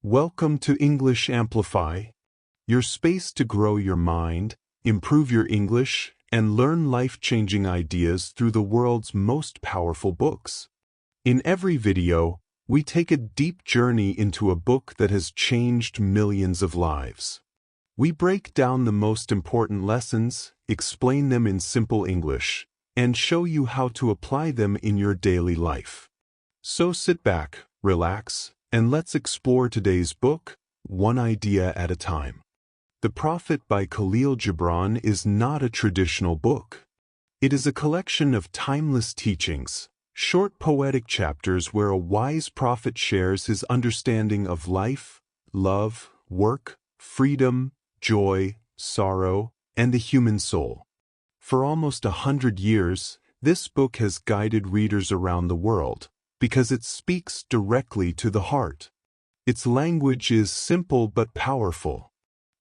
Welcome to English Amplify, your space to grow your mind, improve your English, and learn life-changing ideas through the world's most powerful books. In every video, we take a deep journey into a book that has changed millions of lives. We break down the most important lessons, explain them in simple English, and show you how to apply them in your daily life. So sit back, relax, and let's explore today's book, one idea at a time. The Prophet by Khalil Gibran is not a traditional book. It is a collection of timeless teachings, short poetic chapters where a wise prophet shares his understanding of life, love, work, freedom, joy, sorrow, and the human soul. For almost 100 years, this book has guided readers around the world, because it speaks directly to the heart. Its language is simple but powerful.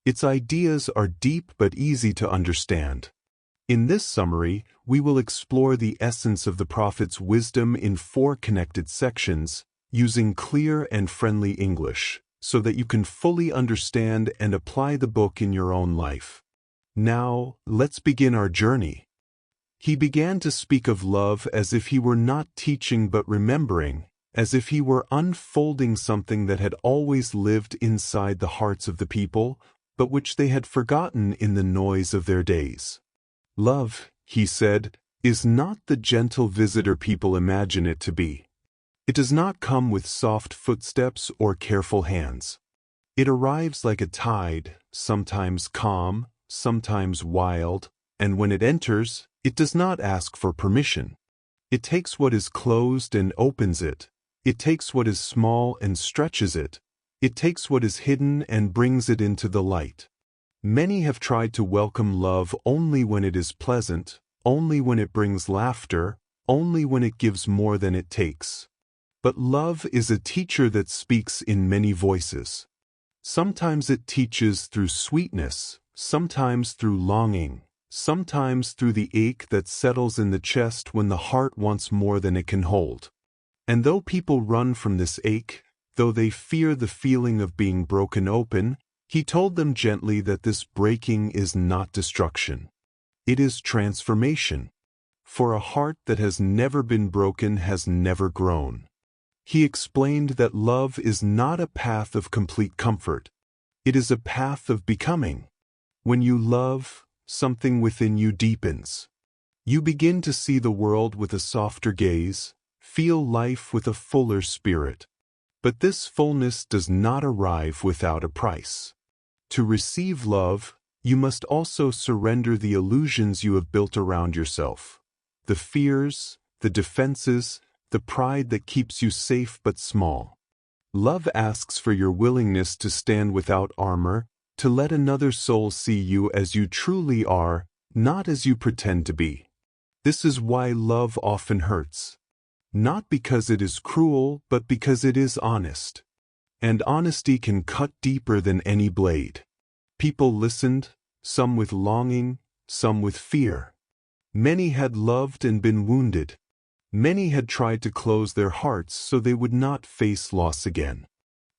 Its ideas are deep but easy to understand. In this summary, we will explore the essence of the Prophet's wisdom in 4 connected sections, using clear and friendly English, so that you can fully understand and apply the book in your own life. Now, let's begin our journey. He began to speak of love as if he were not teaching but remembering, as if he were unfolding something that had always lived inside the hearts of the people, but which they had forgotten in the noise of their days. Love, he said, is not the gentle visitor people imagine it to be. It does not come with soft footsteps or careful hands. It arrives like a tide, sometimes calm, sometimes wild, and when it enters, it does not ask for permission. It takes what is closed and opens it. It takes what is small and stretches it. It takes what is hidden and brings it into the light. Many have tried to welcome love only when it is pleasant, only when it brings laughter, only when it gives more than it takes. But love is a teacher that speaks in many voices. Sometimes it teaches through sweetness, sometimes through longing, sometimes through the ache that settles in the chest when the heart wants more than it can hold. And though people run from this ache, though they fear the feeling of being broken open, he told them gently that this breaking is not destruction. It is transformation. For a heart that has never been broken has never grown. He explained that love is not a path of complete comfort. It is a path of becoming. When you love, something within you deepens. You begin to see the world with a softer gaze, feel life with a fuller spirit. But this fullness does not arrive without a price. To receive love, you must also surrender the illusions you have built around yourself, the fears, the defenses, the pride that keeps you safe but small. Love asks for your willingness to stand without armor, to let another soul see you as you truly are, not as you pretend to be. This is why love often hurts. Not because it is cruel, but because it is honest. And honesty can cut deeper than any blade. People listened, some with longing, some with fear. Many had loved and been wounded. Many had tried to close their hearts so they would not face loss again.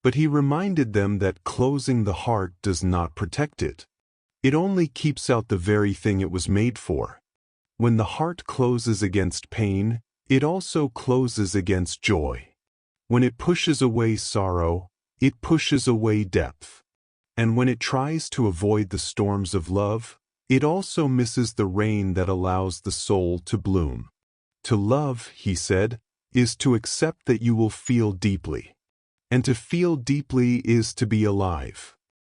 But he reminded them that closing the heart does not protect it. It only keeps out the very thing it was made for. When the heart closes against pain, it also closes against joy. When it pushes away sorrow, it pushes away depth. And when it tries to avoid the storms of love, it also misses the rain that allows the soul to bloom. To love, he said, is to accept that you will feel deeply. And to feel deeply is to be alive.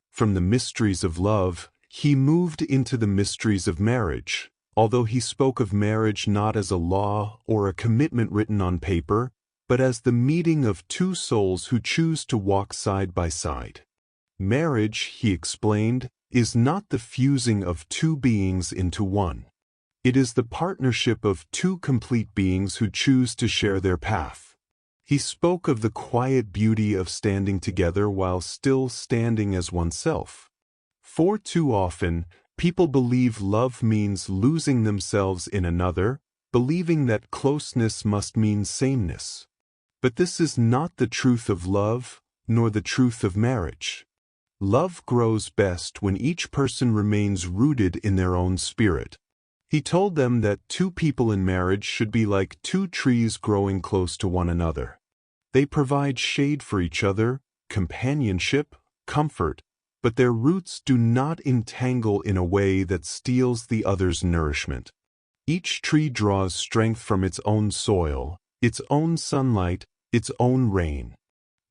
From the mysteries of love, he moved into the mysteries of marriage, although he spoke of marriage not as a law or a commitment written on paper, but as the meeting of 2 souls who choose to walk side by side. Marriage, he explained, is not the fusing of 2 beings into one. It is the partnership of 2 complete beings who choose to share their path. He spoke of the quiet beauty of standing together while still standing as oneself. For too often, people believe love means losing themselves in another, believing that closeness must mean sameness. But this is not the truth of love, nor the truth of marriage. Love grows best when each person remains rooted in their own spirit. He told them that two people in marriage should be like two trees growing close to one another. They provide shade for each other, companionship, comfort, but their roots do not entangle in a way that steals the other's nourishment. Each tree draws strength from its own soil, its own sunlight, its own rain.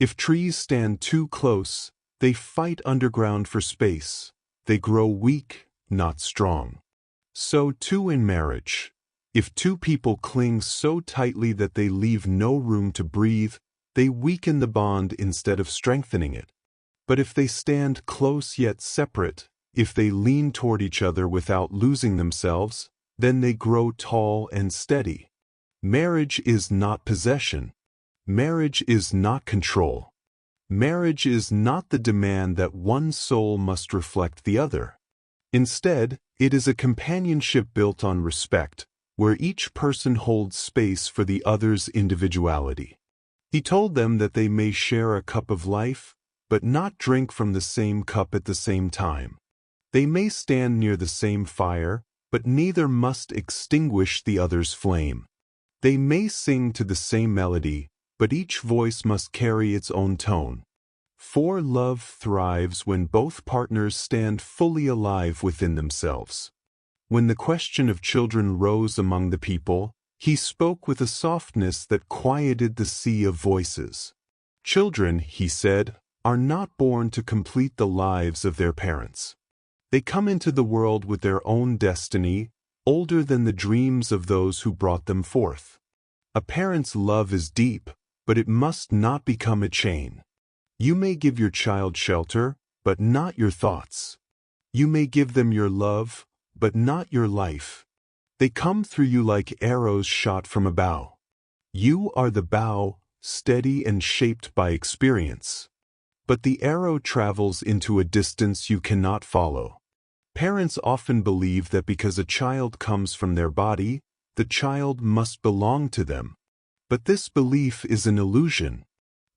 If trees stand too close, they fight underground for space. They grow weak, not strong. So too in marriage. If two people cling so tightly that they leave no room to breathe, they weaken the bond instead of strengthening it. But if they stand close yet separate, if they lean toward each other without losing themselves, then they grow tall and steady. Marriage is not possession. Marriage is not control. Marriage is not the demand that one soul must reflect the other. Instead, it is a companionship built on respect, where each person holds space for the other's individuality. He told them that they may share a cup of life, but not drink from the same cup at the same time. They may stand near the same fire, but neither must extinguish the other's flame. They may sing to the same melody, but each voice must carry its own tone. For love thrives when both partners stand fully alive within themselves. When the question of children rose among the people, he spoke with a softness that quieted the sea of voices. Children, he said, are not born to complete the lives of their parents. They come into the world with their own destiny, older than the dreams of those who brought them forth. A parent's love is deep, but it must not become a chain. You may give your child shelter, but not your thoughts. You may give them your love, but not your life. They come through you like arrows shot from a bow. You are the bow, steady and shaped by experience. But the arrow travels into a distance you cannot follow. Parents often believe that because a child comes from their body, the child must belong to them. But this belief is an illusion.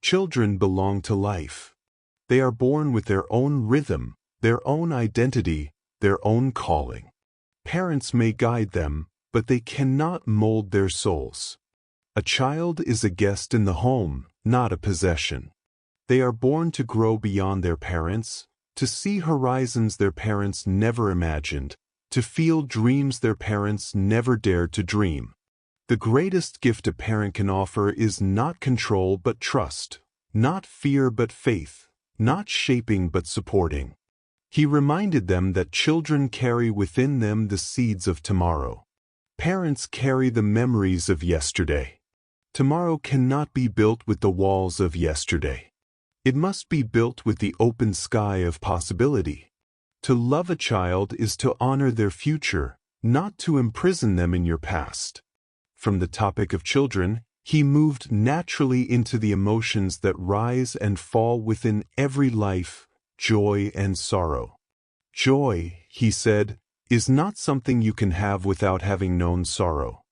Children belong to life. They are born with their own rhythm, their own identity, their own calling. Parents may guide them, but they cannot mold their souls. A child is a guest in the home, not a possession. They are born to grow beyond their parents, to see horizons their parents never imagined, to feel dreams their parents never dared to dream. The greatest gift a parent can offer is not control but trust, not fear but faith, not shaping but supporting. He reminded them that children carry within them the seeds of tomorrow. Parents carry the memories of yesterday. Tomorrow cannot be built with the walls of yesterday. It must be built with the open sky of possibility. To love a child is to honor their future, not to imprison them in your past. From the topic of children, he moved naturally into the emotions that rise and fall within every life, joy and sorrow. Joy, he said, is not something you can have without having known sorrow.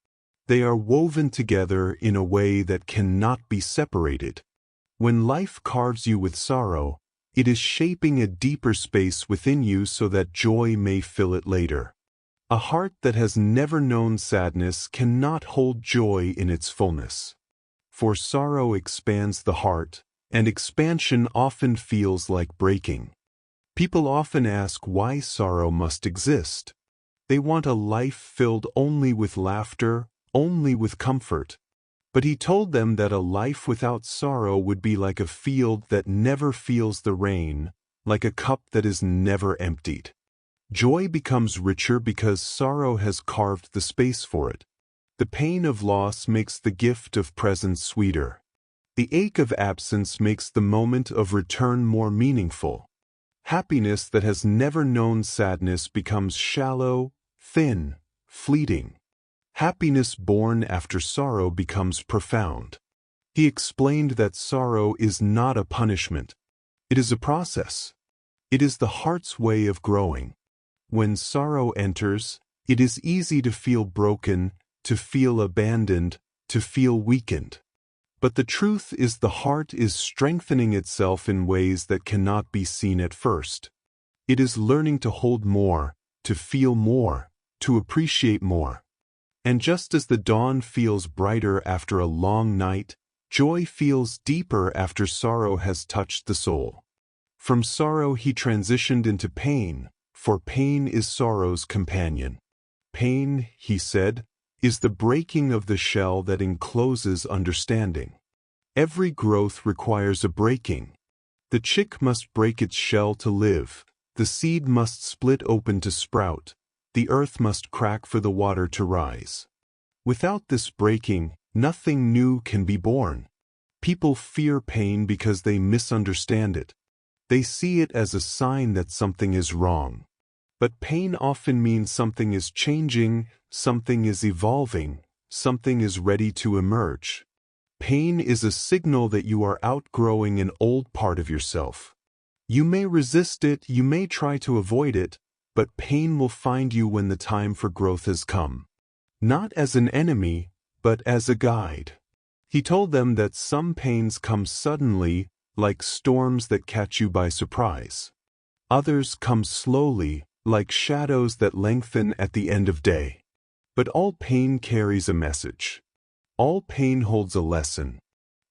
They are woven together in a way that cannot be separated. When life carves you with sorrow, it is shaping a deeper space within you so that joy may fill it later. A heart that has never known sadness cannot hold joy in its fullness. For sorrow expands the heart, and expansion often feels like breaking. People often ask why sorrow must exist. They want a life filled only with laughter, only with comfort. But he told them that a life without sorrow would be like a field that never feels the rain, like a cup that is never emptied. Joy becomes richer because sorrow has carved the space for it. The pain of loss makes the gift of presence sweeter. The ache of absence makes the moment of return more meaningful. Happiness that has never known sadness becomes shallow, thin, fleeting. Happiness born after sorrow becomes profound. He explained that sorrow is not a punishment. It is a process. It is the heart's way of growing. When sorrow enters, it is easy to feel broken, to feel abandoned, to feel weakened. But the truth is the heart is strengthening itself in ways that cannot be seen at first. It is learning to hold more, to feel more, to appreciate more. And just as the dawn feels brighter after a long night, joy feels deeper after sorrow has touched the soul. From sorrow he transitioned into pain, for pain is sorrow's companion. Pain, he said, is the breaking of the shell that encloses understanding. Every growth requires a breaking. The chick must break its shell to live, the seed must split open to sprout, the earth must crack for the water to rise. Without this breaking, nothing new can be born. People fear pain because they misunderstand it. They see it as a sign that something is wrong. But pain often means something is changing, something is evolving, something is ready to emerge. Pain is a signal that you are outgrowing an old part of yourself. You may resist it, you may try to avoid it, but pain will find you when the time for growth has come. Not as an enemy, but as a guide. He told them that some pains come suddenly, like storms that catch you by surprise. Others come slowly, like shadows that lengthen at the end of day. But all pain carries a message. All pain holds a lesson.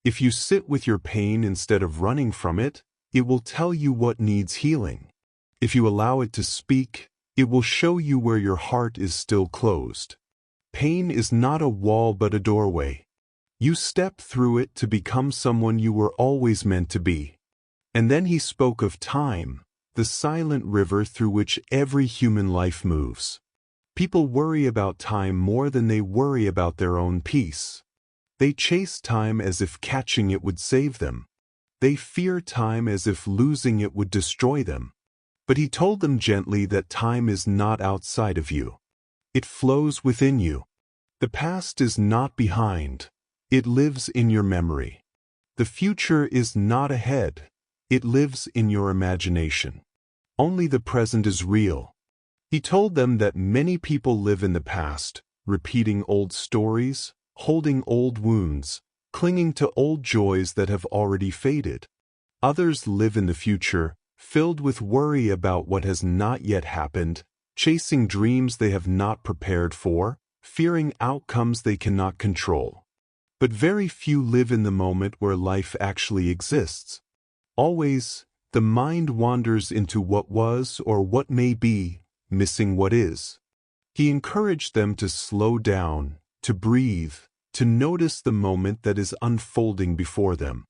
If you sit with your pain instead of running from it, it will tell you what needs healing. If you allow it to speak, it will show you where your heart is still closed. Pain is not a wall but a doorway. You step through it to become someone you were always meant to be. And then he spoke of time, the silent river through which every human life moves. People worry about time more than they worry about their own peace. They chase time as if catching it would save them. They fear time as if losing it would destroy them. But he told them gently that time is not outside of you. It flows within you. The past is not behind. It lives in your memory. The future is not ahead. It lives in your imagination. Only the present is real. He told them that many people live in the past, repeating old stories, holding old wounds, clinging to old joys that have already faded. Others live in the future, filled with worry about what has not yet happened, chasing dreams they have not prepared for, fearing outcomes they cannot control. But very few live in the moment where life actually exists. Always, the mind wanders into what was or what may be, missing what is. He encouraged them to slow down, to breathe, to notice the moment that is unfolding before them.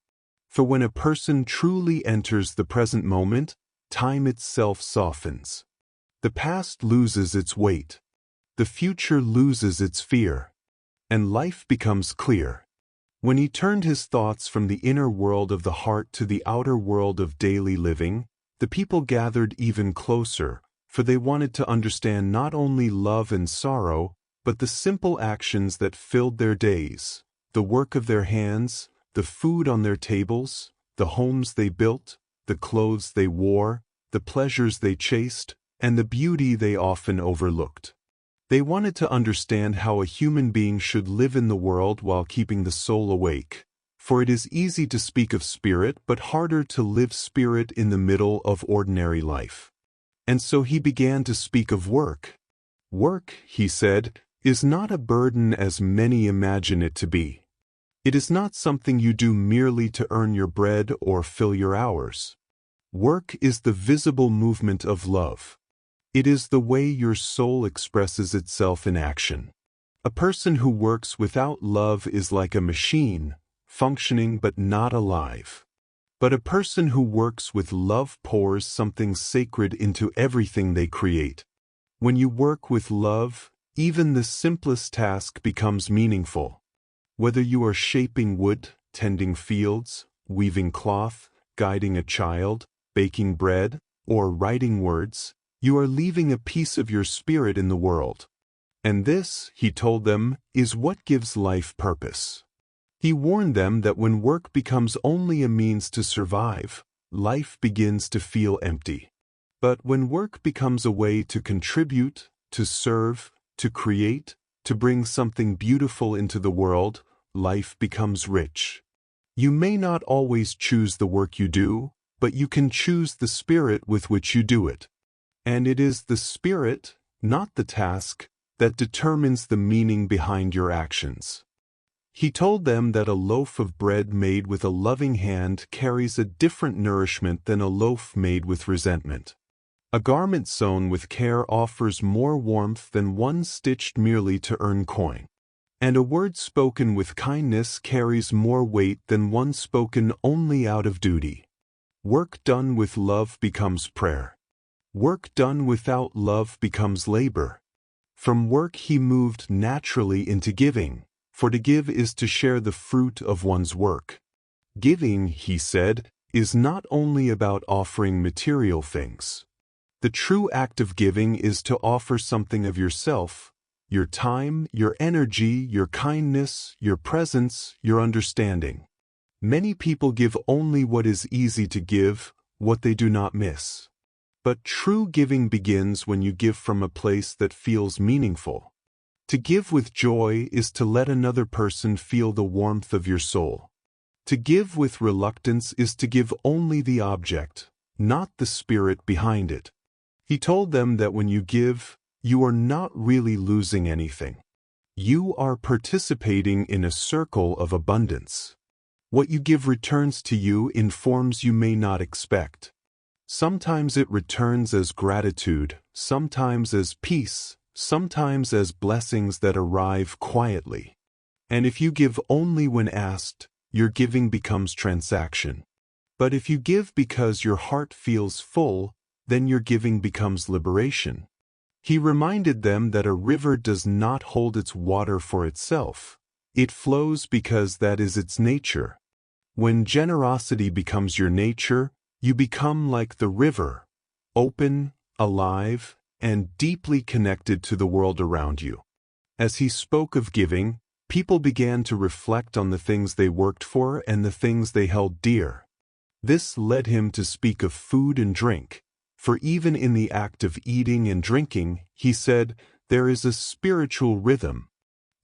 For when a person truly enters the present moment, time itself softens. The past loses its weight. The future loses its fear. And life becomes clear. When he turned his thoughts from the inner world of the heart to the outer world of daily living, the people gathered even closer, for they wanted to understand not only love and sorrow, but the simple actions that filled their days, the work of their hands, the food on their tables, the homes they built, the clothes they wore, the pleasures they chased, and the beauty they often overlooked. They wanted to understand how a human being should live in the world while keeping the soul awake, for it is easy to speak of spirit but harder to live spirit in the middle of ordinary life. And so he began to speak of work. Work, he said, is not a burden as many imagine it to be. It is not something you do merely to earn your bread or fill your hours. Work is the visible movement of love. It is the way your soul expresses itself in action. A person who works without love is like a machine, functioning but not alive. But a person who works with love pours something sacred into everything they create. When you work with love, even the simplest task becomes meaningful. Whether you are shaping wood, tending fields, weaving cloth, guiding a child, baking bread, or writing words, you are leaving a piece of your spirit in the world. And this, he told them, is what gives life purpose. He warned them that when work becomes only a means to survive, life begins to feel empty. But when work becomes a way to contribute, to serve, to create, to bring something beautiful into the world, life becomes rich. You may not always choose the work you do, but you can choose the spirit with which you do it. And it is the spirit, not the task, that determines the meaning behind your actions. He told them that a loaf of bread made with a loving hand carries a different nourishment than a loaf made with resentment. A garment sewn with care offers more warmth than one stitched merely to earn coin. And a word spoken with kindness carries more weight than one spoken only out of duty. Work done with love becomes prayer. Work done without love becomes labor. From work he moved naturally into giving, for to give is to share the fruit of one's work. Giving, he said, is not only about offering material things. The true act of giving is to offer something of yourself, your time, your energy, your kindness, your presence, your understanding. Many people give only what is easy to give, what they do not miss. But true giving begins when you give from a place that feels meaningful. To give with joy is to let another person feel the warmth of your soul. To give with reluctance is to give only the object, not the spirit behind it. He told them that when you give, you are not really losing anything. You are participating in a circle of abundance. What you give returns to you in forms you may not expect. Sometimes it returns as gratitude, sometimes as peace, sometimes as blessings that arrive quietly. And if you give only when asked, your giving becomes transaction. But if you give because your heart feels full, then your giving becomes liberation. He reminded them that a river does not hold its water for itself. It flows because that is its nature. When generosity becomes your nature, you become like the river, open, alive, and deeply connected to the world around you. As he spoke of giving, people began to reflect on the things they worked for and the things they held dear. This led him to speak of food and drink. For even in the act of eating and drinking, he said, there is a spiritual rhythm.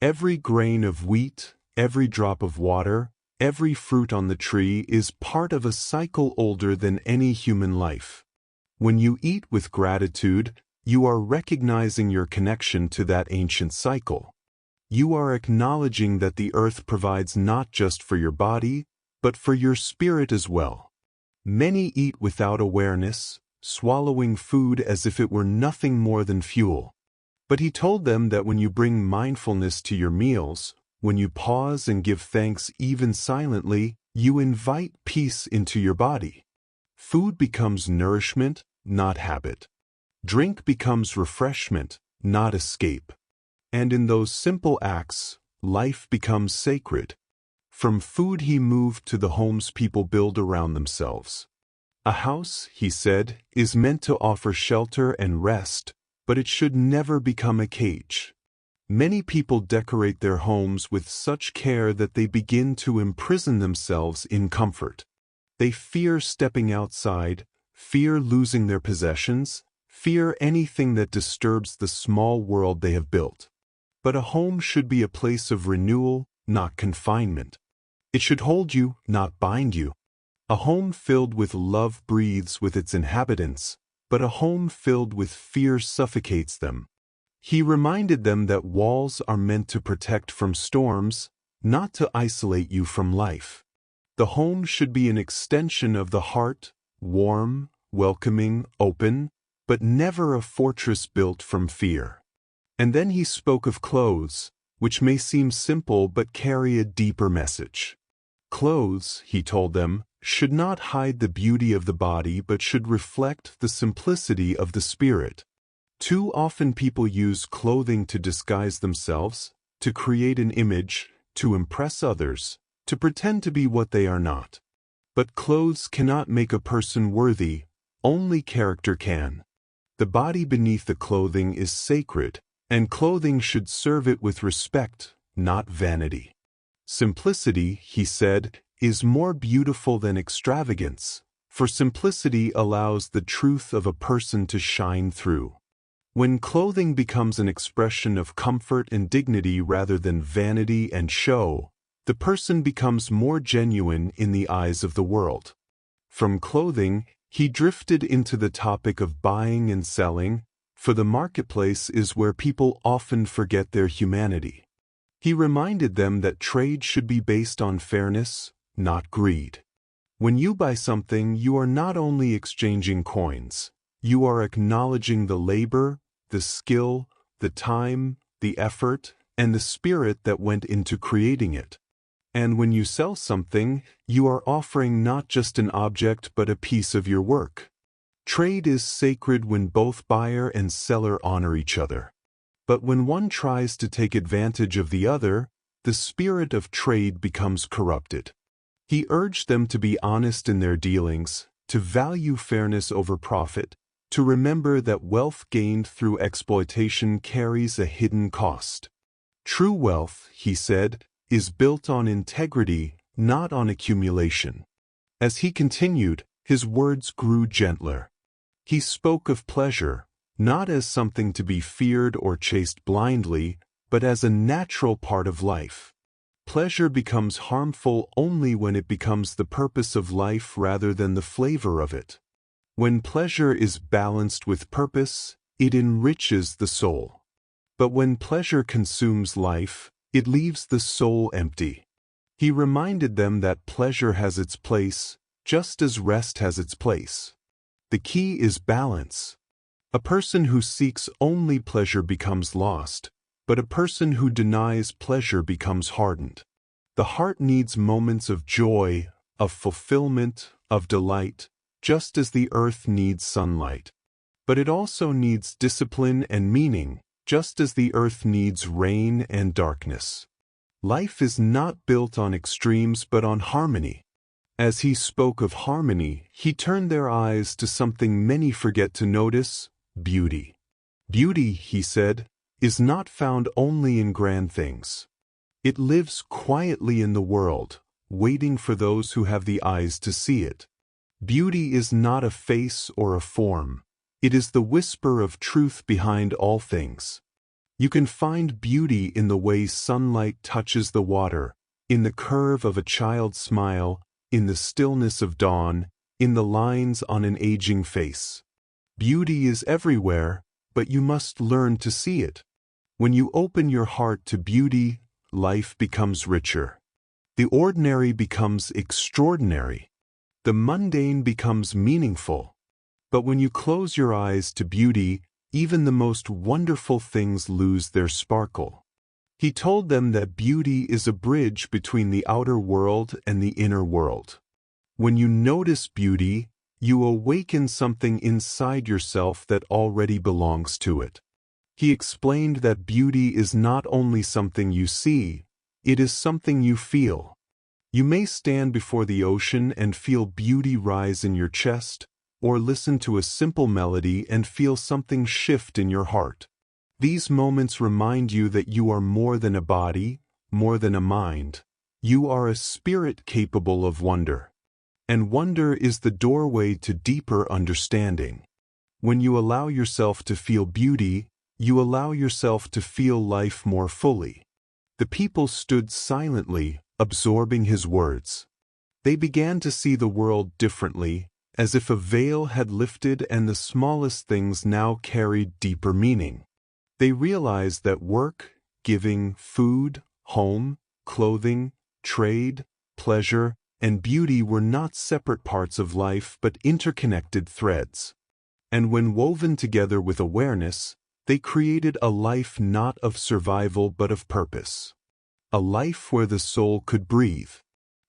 Every grain of wheat, every drop of water, every fruit on the tree is part of a cycle older than any human life. When you eat with gratitude, you are recognizing your connection to that ancient cycle. You are acknowledging that the earth provides not just for your body, but for your spirit as well. Many eat without awareness, swallowing food as if it were nothing more than fuel. But he told them that when you bring mindfulness to your meals, when you pause and give thanks even silently, you invite peace into your body. Food becomes nourishment, not habit. Drink becomes refreshment, not escape. And in those simple acts, life becomes sacred. From food he moved to the homes people build around themselves. A house, he said, is meant to offer shelter and rest, but it should never become a cage. Many people decorate their homes with such care that they begin to imprison themselves in comfort. They fear stepping outside, fear losing their possessions, fear anything that disturbs the small world they have built. But a home should be a place of renewal, not confinement. It should hold you, not bind you. A home filled with love breathes with its inhabitants, but a home filled with fear suffocates them. He reminded them that walls are meant to protect from storms, not to isolate you from life. The home should be an extension of the heart, warm, welcoming, open, but never a fortress built from fear. And then he spoke of clothes, which may seem simple but carry a deeper message. Clothes, he told them, should not hide the beauty of the body but should reflect the simplicity of the spirit. Too often people use clothing to disguise themselves, to create an image, to impress others, to pretend to be what they are not. But clothes cannot make a person worthy, only character can. The body beneath the clothing is sacred, and clothing should serve it with respect, not vanity. Simplicity, he said, is more beautiful than extravagance, for simplicity allows the truth of a person to shine through. When clothing becomes an expression of comfort and dignity rather than vanity and show, the person becomes more genuine in the eyes of the world. From clothing, he drifted into the topic of buying and selling, for the marketplace is where people often forget their humanity. He reminded them that trade should be based on fairness, not greed. When you buy something, you are not only exchanging coins, you are acknowledging the labor, the skill, the time, the effort, and the spirit that went into creating it. And when you sell something, you are offering not just an object but a piece of your work. Trade is sacred when both buyer and seller honor each other. But when one tries to take advantage of the other, the spirit of trade becomes corrupted. He urged them to be honest in their dealings, to value fairness over profit, to remember that wealth gained through exploitation carries a hidden cost. True wealth, he said, is built on integrity, not on accumulation. As he continued, his words grew gentler. He spoke of pleasure, not as something to be feared or chased blindly, but as a natural part of life. Pleasure becomes harmful only when it becomes the purpose of life rather than the flavor of it. When pleasure is balanced with purpose, it enriches the soul. But when pleasure consumes life, it leaves the soul empty. He reminded them that pleasure has its place, just as rest has its place. The key is balance. A person who seeks only pleasure becomes lost, but a person who denies pleasure becomes hardened. The heart needs moments of joy, of fulfillment, of delight, just as the earth needs sunlight. But it also needs discipline and meaning, just as the earth needs rain and darkness. Life is not built on extremes but on harmony. As he spoke of harmony, he turned their eyes to something many forget to notice: beauty. Beauty, he said, is not found only in grand things. It lives quietly in the world, waiting for those who have the eyes to see it. Beauty is not a face or a form. It is the whisper of truth behind all things. You can find beauty in the way sunlight touches the water, in the curve of a child's smile, in the stillness of dawn, in the lines on an aging face. Beauty is everywhere, but you must learn to see it. When you open your heart to beauty, life becomes richer. The ordinary becomes extraordinary. The mundane becomes meaningful. But when you close your eyes to beauty, even the most wonderful things lose their sparkle. He told them that beauty is a bridge between the outer world and the inner world. When you notice beauty, you awaken something inside yourself that already belongs to it. He explained that beauty is not only something you see, it is something you feel. You may stand before the ocean and feel beauty rise in your chest, or listen to a simple melody and feel something shift in your heart. These moments remind you that you are more than a body, more than a mind. You are a spirit capable of wonder. And wonder is the doorway to deeper understanding. When you allow yourself to feel beauty, you allow yourself to feel life more fully. The people stood silently, absorbing his words. They began to see the world differently, as if a veil had lifted and the smallest things now carried deeper meaning. They realized that work, giving, food, home, clothing, trade, pleasure, and beauty were not separate parts of life but interconnected threads. And when woven together with awareness, they created a life not of survival but of purpose. A life where the soul could breathe.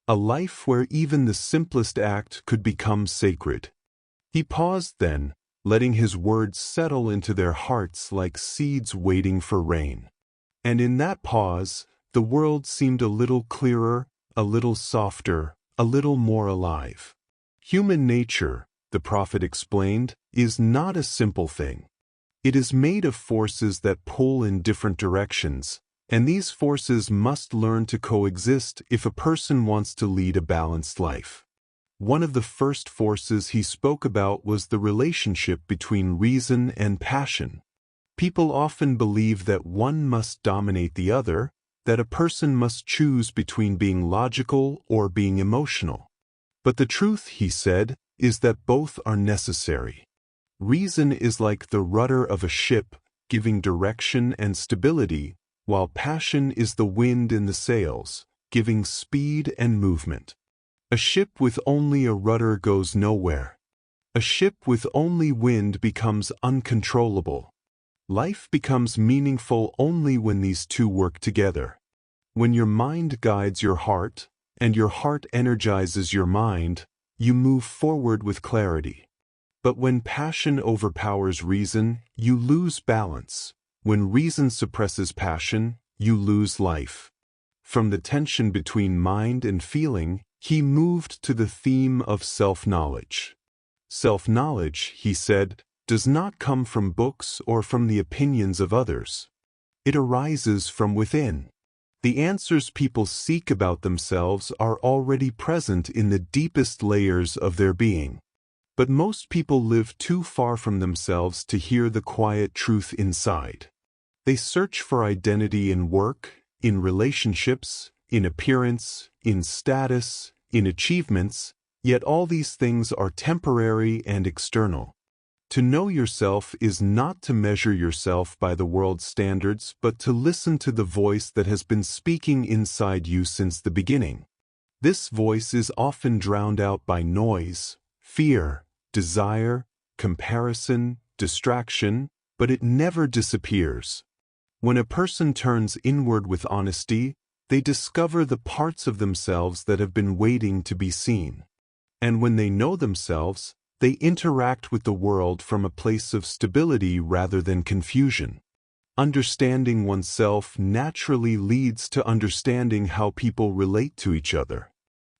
A life where even the simplest act could become sacred. He paused then, letting his words settle into their hearts like seeds waiting for rain. And in that pause, the world seemed a little clearer, a little softer, a little more alive. Human nature, the prophet explained, is not a simple thing. It is made of forces that pull in different directions, and these forces must learn to coexist if a person wants to lead a balanced life. One of the first forces he spoke about was the relationship between reason and passion. People often believe that one must dominate the other, that a person must choose between being logical or being emotional. But the truth, he said, is that both are necessary. Reason is like the rudder of a ship, giving direction and stability, while passion is the wind in the sails, giving speed and movement. A ship with only a rudder goes nowhere. A ship with only wind becomes uncontrollable. Life becomes meaningful only when these two work together. When your mind guides your heart, and your heart energizes your mind, you move forward with clarity. But when passion overpowers reason, you lose balance. When reason suppresses passion, you lose life. From the tension between mind and feeling, he moved to the theme of self-knowledge. Self-knowledge, he said, does not come from books or from the opinions of others. It arises from within. The answers people seek about themselves are already present in the deepest layers of their being. But most people live too far from themselves to hear the quiet truth inside. They search for identity in work, in relationships, in appearance, in status, in achievements, yet all these things are temporary and external. To know yourself is not to measure yourself by the world's standards, but to listen to the voice that has been speaking inside you since the beginning. This voice is often drowned out by noise, fear, desire, comparison, distraction, but it never disappears. When a person turns inward with honesty, they discover the parts of themselves that have been waiting to be seen. And when they know themselves, they interact with the world from a place of stability rather than confusion. Understanding oneself naturally leads to understanding how people relate to each other.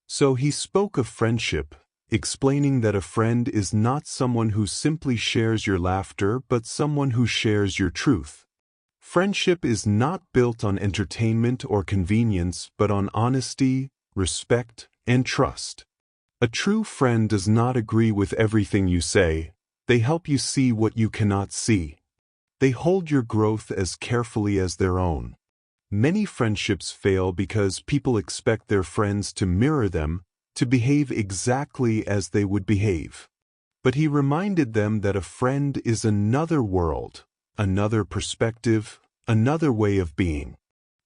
So he spoke of friendship, explaining that a friend is not someone who simply shares your laughter but someone who shares your truth. Friendship is not built on entertainment or convenience but on honesty, respect, and trust. A true friend does not agree with everything you say. They help you see what you cannot see. They hold your growth as carefully as their own. Many friendships fail because people expect their friends to mirror them, to behave exactly as they would behave. But he reminded them that a friend is another world, another perspective, another way of being.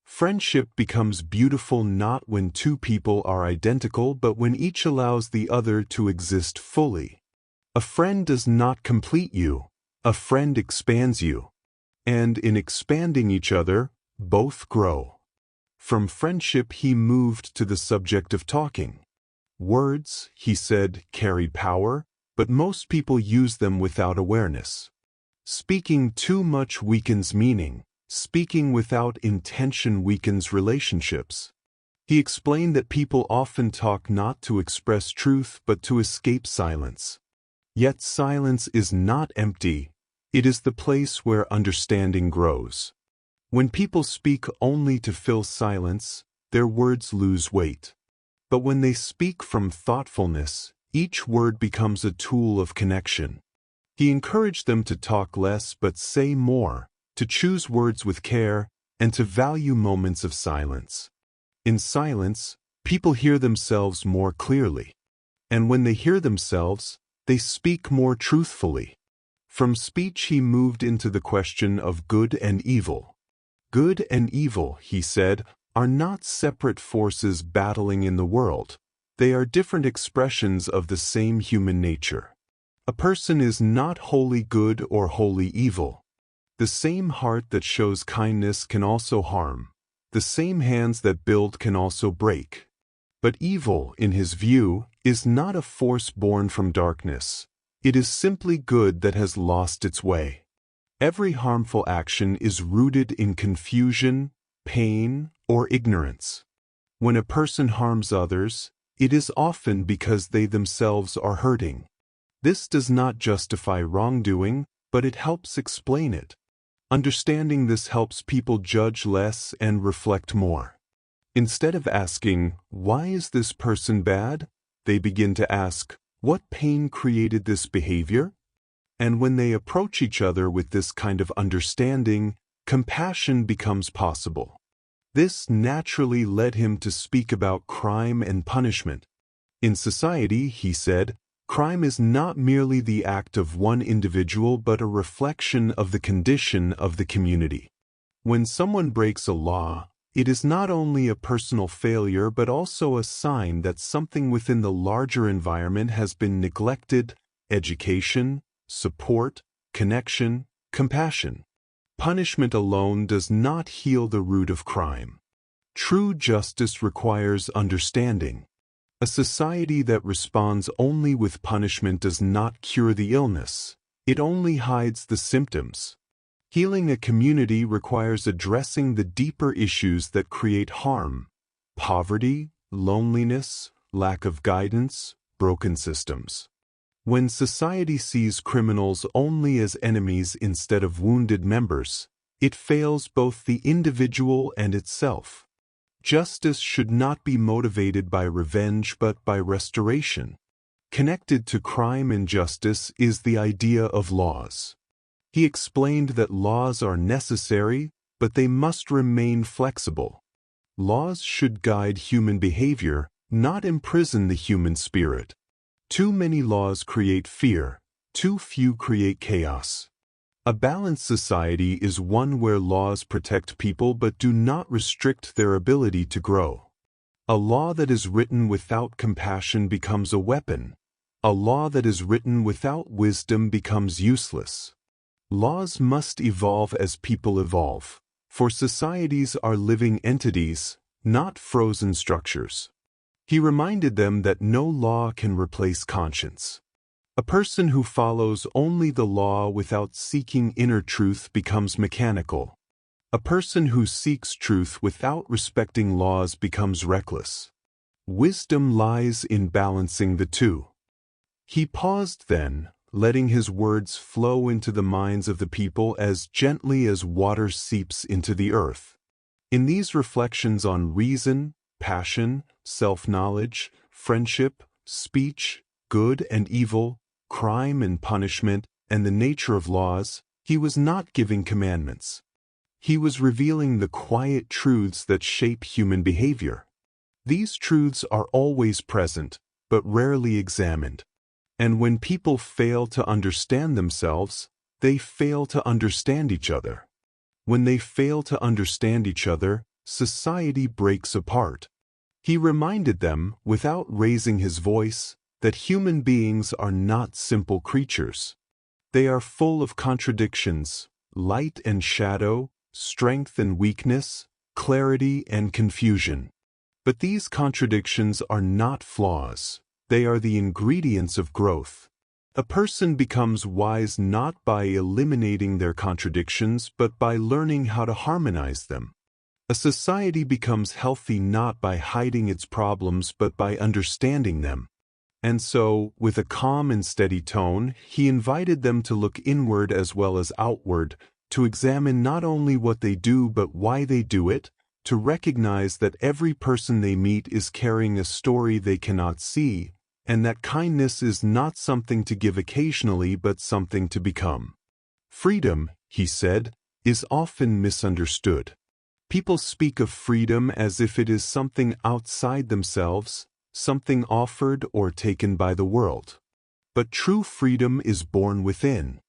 Friendship becomes beautiful not when two people are identical but when each allows the other to exist fully. A friend does not complete you, a friend expands you. And in expanding each other, both grow. From friendship he moved to the subject of talking. Words, he said, carry power, but most people use them without awareness. Speaking too much weakens meaning. Speaking without intention weakens relationships. He explained that people often talk not to express truth but to escape silence. Yet silence is not empty. It is the place where understanding grows. When people speak only to fill silence, their words lose weight. But when they speak from thoughtfulness, each word becomes a tool of connection. He encouraged them to talk less but say more, to choose words with care, and to value moments of silence. In silence, people hear themselves more clearly. And when they hear themselves, they speak more truthfully. From speech he moved into the question of good and evil. Good and evil, he said, are not separate forces battling in the world. They are different expressions of the same human nature. A person is not wholly good or wholly evil. The same heart that shows kindness can also harm. The same hands that build can also break. But evil, in his view, is not a force born from darkness. It is simply good that has lost its way. Every harmful action is rooted in confusion, pain, or ignorance. When a person harms others, it is often because they themselves are hurting. This does not justify wrongdoing, but it helps explain it. Understanding this helps people judge less and reflect more. Instead of asking, "Why is this person bad?" they begin to ask, "What pain created this behavior?" And when they approach each other with this kind of understanding, compassion becomes possible. This naturally led him to speak about crime and punishment. In society, he said, crime is not merely the act of one individual but a reflection of the condition of the community. When someone breaks a law, it is not only a personal failure but also a sign that something within the larger environment has been neglected: education, support, connection, compassion. Punishment alone does not heal the root of crime. True justice requires understanding. A society that responds only with punishment does not cure the illness. It only hides the symptoms. Healing a community requires addressing the deeper issues that create harm: poverty, loneliness, lack of guidance, broken systems. When society sees criminals only as enemies instead of wounded members, it fails both the individual and itself. Justice should not be motivated by revenge but by restoration. Connected to crime and justice is the idea of laws. He explained that laws are necessary, but they must remain flexible. Laws should guide human behavior, not imprison the human spirit. Too many laws create fear, too few create chaos. A balanced society is one where laws protect people but do not restrict their ability to grow. A law that is written without compassion becomes a weapon. A law that is written without wisdom becomes useless. Laws must evolve as people evolve, for societies are living entities, not frozen structures. He reminded them that no law can replace conscience. A person who follows only the law without seeking inner truth becomes mechanical. A person who seeks truth without respecting laws becomes reckless. Wisdom lies in balancing the two. He paused then, letting his words flow into the minds of the people as gently as water seeps into the earth. In these reflections on reason, passion, self-knowledge, friendship, speech, good and evil, crime and punishment, and the nature of laws, he was not giving commandments. He was revealing the quiet truths that shape human behavior. These truths are always present, but rarely examined. And when people fail to understand themselves, they fail to understand each other. When they fail to understand each other, society breaks apart. He reminded them, without raising his voice, that human beings are not simple creatures. They are full of contradictions, light and shadow, strength and weakness, clarity and confusion. But these contradictions are not flaws. They are the ingredients of growth. A person becomes wise not by eliminating their contradictions but by learning how to harmonize them. A society becomes healthy not by hiding its problems but by understanding them. And so, with a calm and steady tone, he invited them to look inward as well as outward, to examine not only what they do but why they do it, to recognize that every person they meet is carrying a story they cannot see, and that kindness is not something to give occasionally but something to become. Freedom, he said, is often misunderstood. People speak of freedom as if it is something outside themselves, something offered or taken by the world. But true freedom is born within.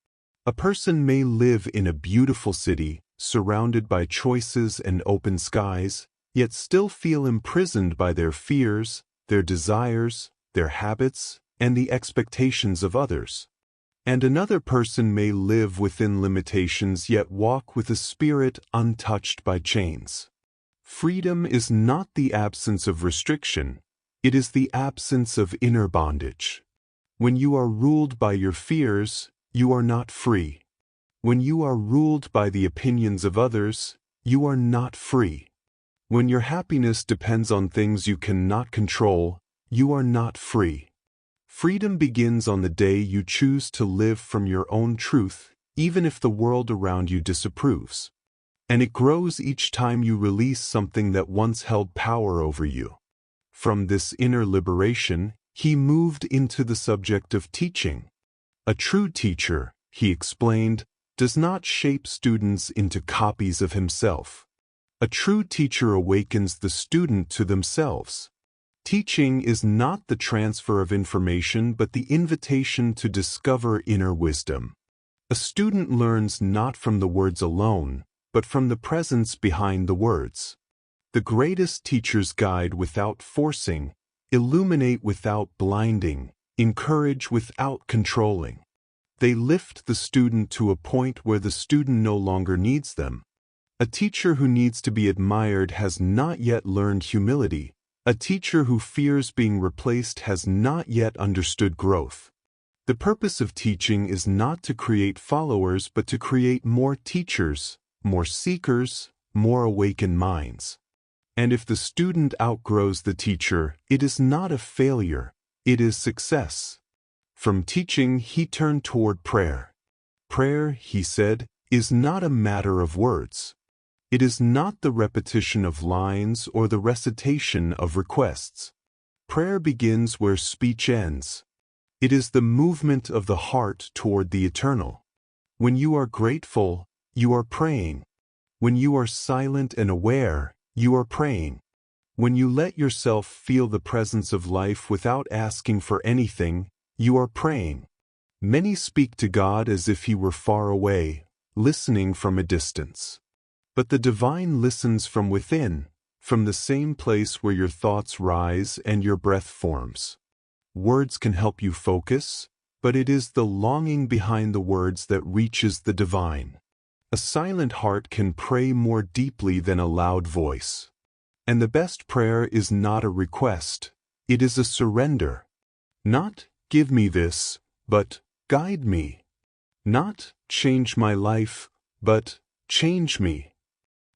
A person may live in a beautiful city, surrounded by choices and open skies, yet still feel imprisoned by their fears, their desires, their habits, and the expectations of others. And another person may live within limitations yet walk with a spirit untouched by chains. Freedom is not the absence of restriction, it is the absence of inner bondage. When you are ruled by your fears, you are not free. When you are ruled by the opinions of others, you are not free. When your happiness depends on things you cannot control, you are not free. Freedom begins on the day you choose to live from your own truth, even if the world around you disapproves. And it grows each time you release something that once held power over you. From this inner liberation, he moved into the subject of teaching. A true teacher, he explained, does not shape students into copies of himself. A true teacher awakens the student to themselves. Teaching is not the transfer of information but the invitation to discover inner wisdom. A student learns not from the words alone, but from the presence behind the words. The greatest teachers guide without forcing, illuminate without blinding, encourage without controlling. They lift the student to a point where the student no longer needs them. A teacher who needs to be admired has not yet learned humility. A teacher who fears being replaced has not yet understood growth. The purpose of teaching is not to create followers but to create more teachers, more seekers, more awakened minds. And if the student outgrows the teacher, it is not a failure, it is success. From teaching he turned toward prayer. Prayer, he said, is not a matter of words. It is not the repetition of lines or the recitation of requests. Prayer begins where speech ends. It is the movement of the heart toward the eternal. When you are grateful, you are praying. When you are silent and aware, you are praying. When you let yourself feel the presence of life without asking for anything, you are praying. Many speak to God as if He were far away, listening from a distance. But the divine listens from within, from the same place where your thoughts rise and your breath forms. Words can help you focus, but it is the longing behind the words that reaches the divine. A silent heart can pray more deeply than a loud voice. And the best prayer is not a request, it is a surrender. Not, give me this, but, guide me. Not, change my life, but, change me.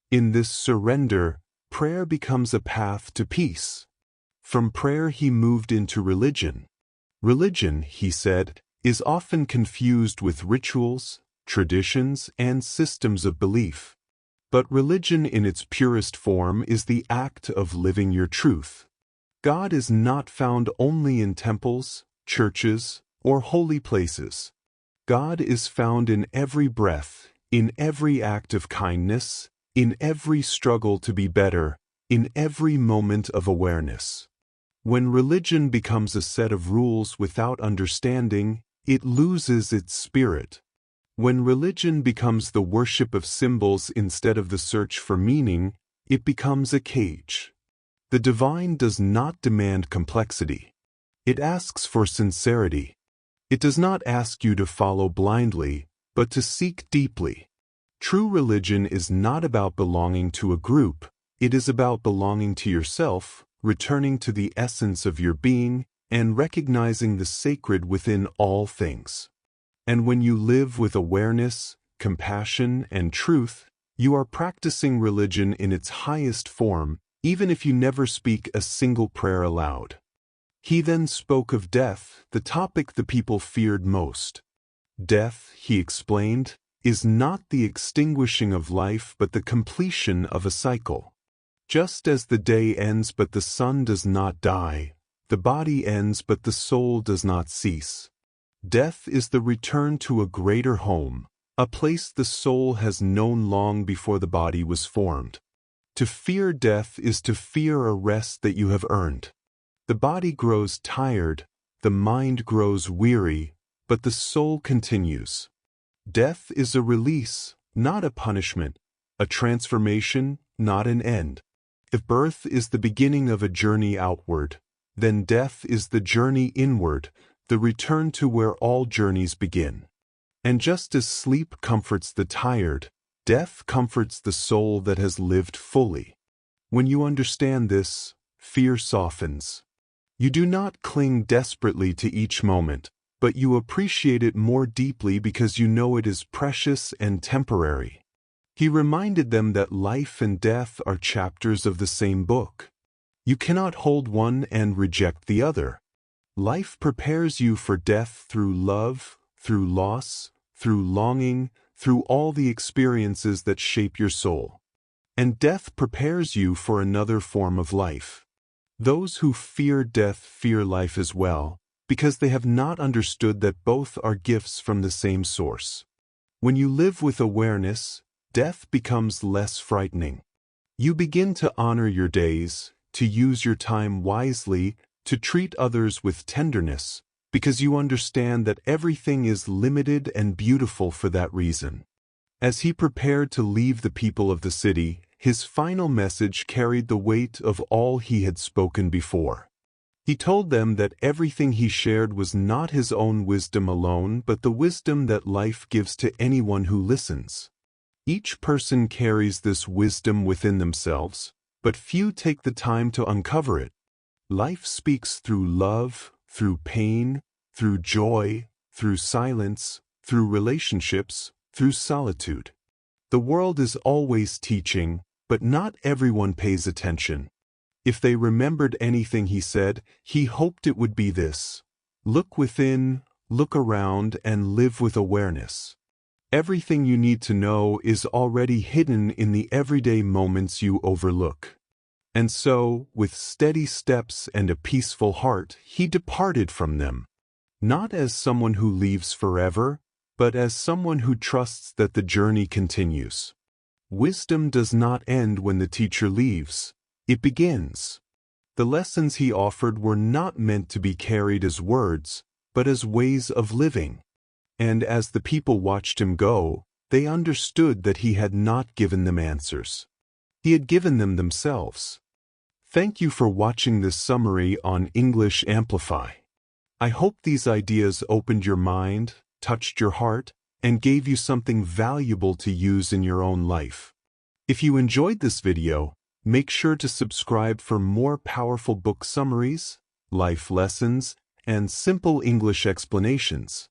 In this surrender, prayer becomes a path to peace. From prayer he moved into religion. Religion, he said, is often confused with rituals, traditions, and systems of belief. But religion in its purest form is the act of living your truth. God is not found only in temples, churches, or holy places. God is found in every breath, in every act of kindness, in every struggle to be better, in every moment of awareness. When religion becomes a set of rules without understanding, it loses its spirit. When religion becomes the worship of symbols instead of the search for meaning, it becomes a cage. The divine does not demand complexity. It asks for sincerity. It does not ask you to follow blindly, but to seek deeply. True religion is not about belonging to a group, it is about belonging to yourself, returning to the essence of your being, and recognizing the sacred within all things. And when you live with awareness, compassion, and truth, you are practicing religion in its highest form, even if you never speak a single prayer aloud. He then spoke of death, the topic the people feared most. Death, he explained, is not the extinguishing of life but the completion of a cycle. Just as the day ends but the sun does not die, the body ends but the soul does not cease. Death is the return to a greater home, a place the soul has known long before the body was formed. To fear death is to fear a rest that you have earned. The body grows tired, the mind grows weary, but the soul continues. Death is a release, not a punishment, a transformation, not an end. If birth is the beginning of a journey outward, then death is the journey inward, the return to where all journeys begin. And just as sleep comforts the tired, death comforts the soul that has lived fully. When you understand this, fear softens. You do not cling desperately to each moment, but you appreciate it more deeply because you know it is precious and temporary. He reminded them that life and death are chapters of the same book. You cannot hold one and reject the other. Life prepares you for death through love, through loss, through longing, through all the experiences that shape your soul. And death prepares you for another form of life. Those who fear death fear life as well, because they have not understood that both are gifts from the same source. When you live with awareness, death becomes less frightening. You begin to honor your days, to use your time wisely, to treat others with tenderness, because you understand that everything is limited and beautiful for that reason. As he prepared to leave the people of the city, his final message carried the weight of all he had spoken before. He told them that everything he shared was not his own wisdom alone, but the wisdom that life gives to anyone who listens. Each person carries this wisdom within themselves, but few take the time to uncover it. Life speaks through love, through pain, through joy, through silence, through relationships, through solitude. The world is always teaching, but not everyone pays attention. If they remembered anything he said, he hoped it would be this: look within, look around, and live with awareness. Everything you need to know is already hidden in the everyday moments you overlook. And so, with steady steps and a peaceful heart, he departed from them, not as someone who leaves forever, but as someone who trusts that the journey continues. Wisdom does not end when the teacher leaves. It begins. The lessons he offered were not meant to be carried as words, but as ways of living. And as the people watched him go, they understood that he had not given them answers. He had given them themselves. Thank you for watching this summary on English Amplify. I hope these ideas opened your mind, touched your heart, and gave you something valuable to use in your own life. If you enjoyed this video, make sure to subscribe for more powerful book summaries, life lessons, and simple English explanations.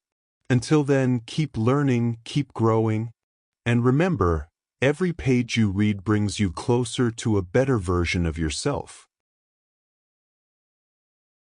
Until then, keep learning, keep growing, and remember, every page you read brings you closer to a better version of yourself.